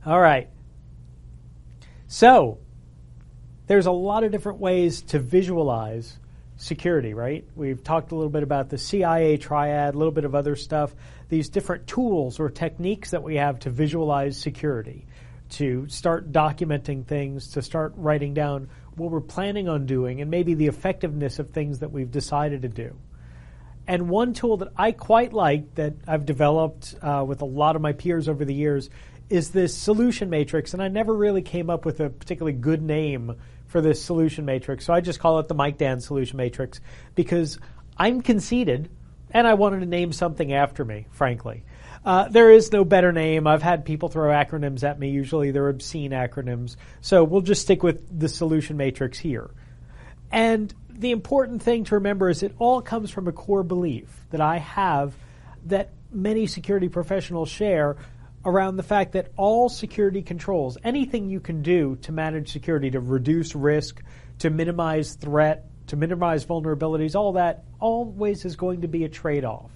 All right. So there's a lot of different ways to visualize security, right? We've talked a little bit about the CIA triad, a little bit of other stuff, these different tools or techniques that we have to visualize security, to start documenting things, to start writing down what we're planning on doing, and maybe the effectiveness of things that we've decided to do. And one tool that I quite like that I've developed with a lot of my peers over the years is this solution matrix, and I never really came up with a particularly good name for this solution matrix, so I just call it the MikeDans solution matrix because I'm conceited and I wanted to name something after me, frankly. There is no better name. I've had people throw acronyms at me. Usually they're obscene acronyms, so we'll just stick with the solution matrix here. And the important thing to remember is it all comes from a core belief that I have that many security professionals share around the fact that all security controls, anything you can do to manage security, to reduce risk, to minimize threat, to minimize vulnerabilities, all that always is going to be a trade-off.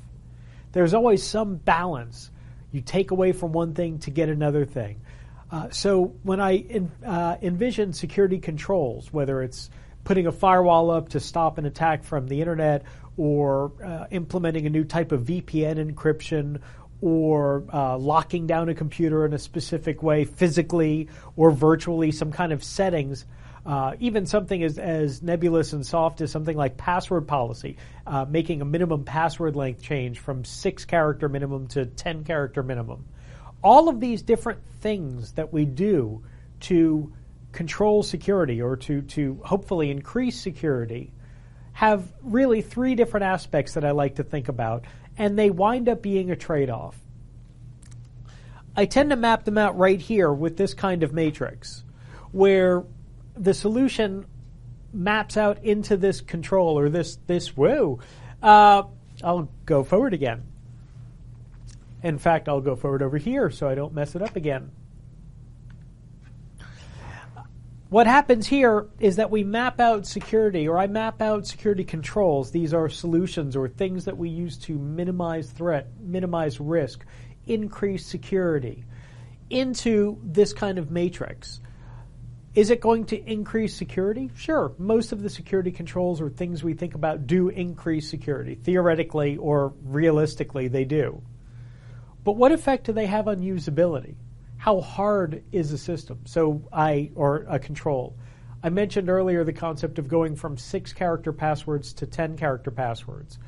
There's always some balance. You take away from one thing to get another thing. So when I envision security controls, whether it's putting a firewall up to stop an attack from the internet, or implementing a new type of VPN encryption, or locking down a computer in a specific way physically or virtually, some kind of settings, even something as nebulous and soft as something like password policy, making a minimum password length change from 6-character minimum to 10-character minimum. All of these different things that we do to control security or to hopefully increase security have really 3 different aspects that I like to think about, and they wind up being a trade-off. I tend to map them out right here with this kind of matrix, where the solution maps out into this control or this I'll go forward again. In fact, I'll go forward over here so I don't mess it up again. What happens here is that we map out security, or I map out security controls. These are solutions or things that we use to minimize threat, minimize risk, increase security into this kind of matrix. Is it going to increase security? Sure. Most of the security controls or things we think about do increase security. Theoretically or realistically, they do. But what effect do they have on usability? How hard is a system? Or a control. I mentioned earlier the concept of going from 6-character passwords to 10-character passwords,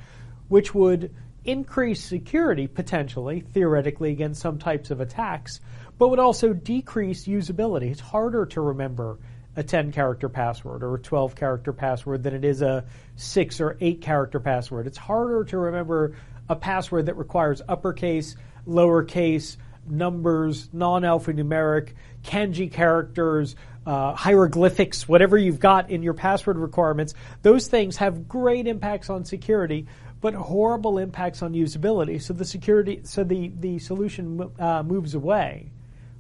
which would increase security potentially, theoretically, against some types of attacks, but would also decrease usability. It's harder to remember a 10-character password or a 12-character password than it is a 6 or 8-character password. It's harder to remember a password that requires uppercase, lowercase, numbers, non-alphanumeric, kanji characters, hieroglyphics, whatever you've got in your password requirements. Those things have great impacts on security, but horrible impacts on usability. So the solution moves away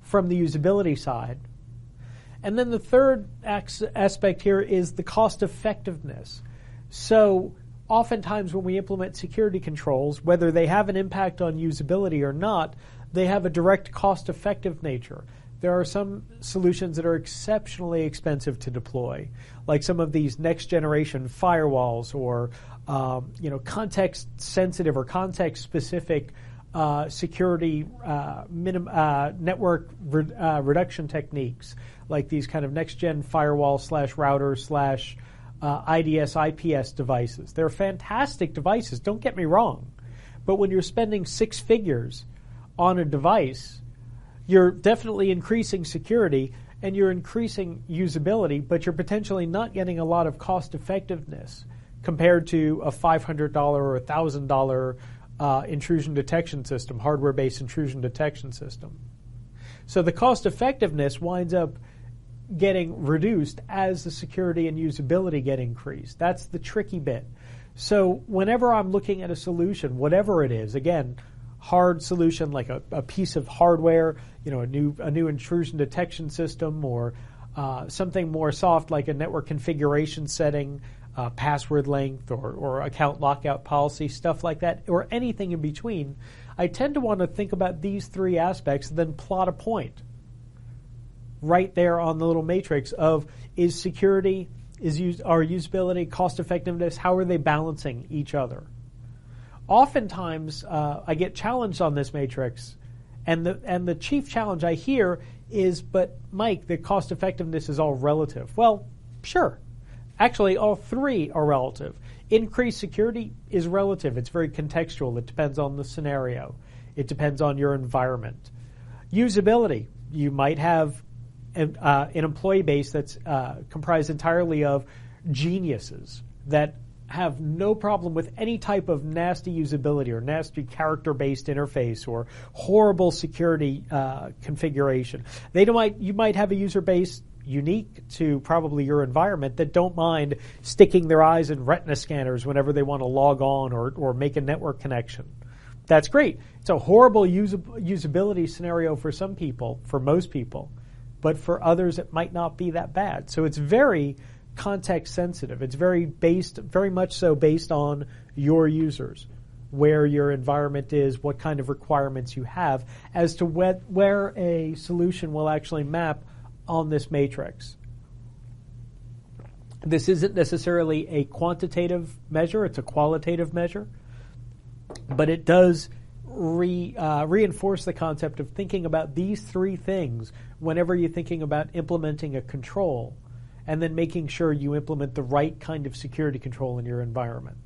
from the usability side. And then the third aspect here is the cost effectiveness. So oftentimes when we implement security controls, whether they have an impact on usability or not, they have a direct cost-effective nature. There are some solutions that are exceptionally expensive to deploy, like some of these next-generation firewalls or context-sensitive or context-specific security network reduction techniques, like these kind of next-gen firewall /routers IDS IPS devices. They're fantastic devices, don't get me wrong. But when you're spending 6 figures on a device, you're definitely increasing security and you're increasing usability, but you're potentially not getting a lot of cost effectiveness compared to a $500 or $1,000 intrusion detection system, hardware-based intrusion detection system. So the cost effectiveness winds up getting reduced as the security and usability get increased. That's the tricky bit. So whenever I'm looking at a solution, whatever it is, again, hard solution like a piece of hardware, a new intrusion detection system, or something more soft like a network configuration setting, password length, or account lockout policy, stuff like that, or anything in between, I tend to want to think about these 3 aspects and then plot a point. right there on the little matrix of is security, our usability, cost effectiveness, how are they balancing each other? Oftentimes, I get challenged on this matrix, and the chief challenge I hear is, but Mike, the cost effectiveness is all relative. Well, sure. Actually, all three are relative. Increased security is relative. It's very contextual. It depends on the scenario. It depends on your environment. Usability. You might have an employee base that's comprised entirely of geniuses that have no problem with any type of nasty usability or nasty character-based interface or horrible security configuration. You might have a user base unique to probably your environment that don't mind sticking their eyes in retina scanners whenever they want to log on or make a network connection. That's great. It's a horrible usability scenario for some people, for most people, but for others it might not be that bad. So it's very context sensitive. It's very much so based on your users, where your environment is, what kind of requirements you have, as to where a solution will actually map on this matrix. This isn't necessarily a quantitative measure, it's a qualitative measure, but it does reinforce the concept of thinking about these three things whenever you're thinking about implementing a control, and then making sure you implement the right kind of security control in your environment.